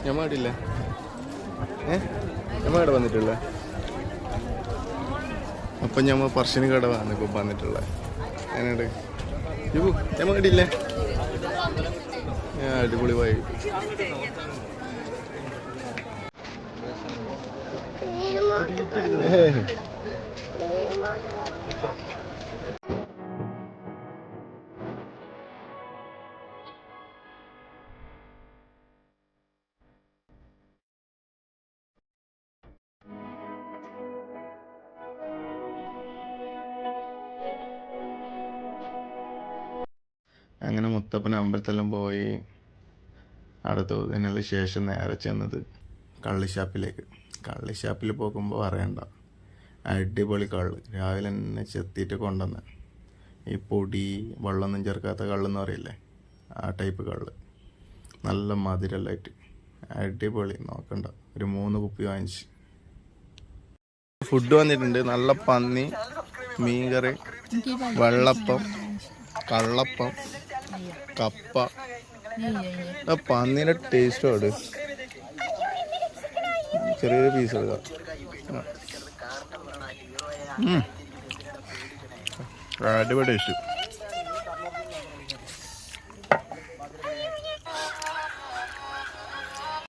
ഞമ്മ ഇടില്ലേ ഞമ്മ ഇവിടെ വന്നിട്ടുള്ള അപ്പം ഞമ്മ പറശ്ശിനി കടവാണ് ഇപ്പം വന്നിട്ടുള്ളത് അതിനോട് യുബു ഞമ്മ ഇടില്ലേ അടിപൊളി പോയി അങ്ങനെ മുത്തപ്പൻ അമ്പലത്തെല്ലാം പോയി അടുത്ത് അതിനുള്ള ശേഷം നേരെ ചെന്നത് കള്ളിഷാപ്പിൽ പോകുമ്പോൾ അറിയണ്ട അടിപൊളി കള്ള് രാവിലെ തന്നെ ചെത്തിയിട്ട് കൊണ്ടുവന്ന് ഈ പൊടി വെള്ളമൊന്നും ചേർക്കാത്ത കള്ളെന്ന് പറയില്ലേ ആ ടൈപ്പ് കള്ള് നല്ല മധുരമായിട്ട് അടിപൊളി നോക്കണ്ട ഒരു 3 കുപ്പി വാങ്ങിച്ച് ഫുഡ് വന്നിട്ടുണ്ട് നല്ല പന്നി മീൻകറി വെള്ളപ്പം കള്ളപ്പം കപ്പ പന്നീൻ്റെ ടേസ്റ്റോട് ചെറിയൊരു പീസ് എടുക്കാം അടിപൊളി ടേസ്റ്റ്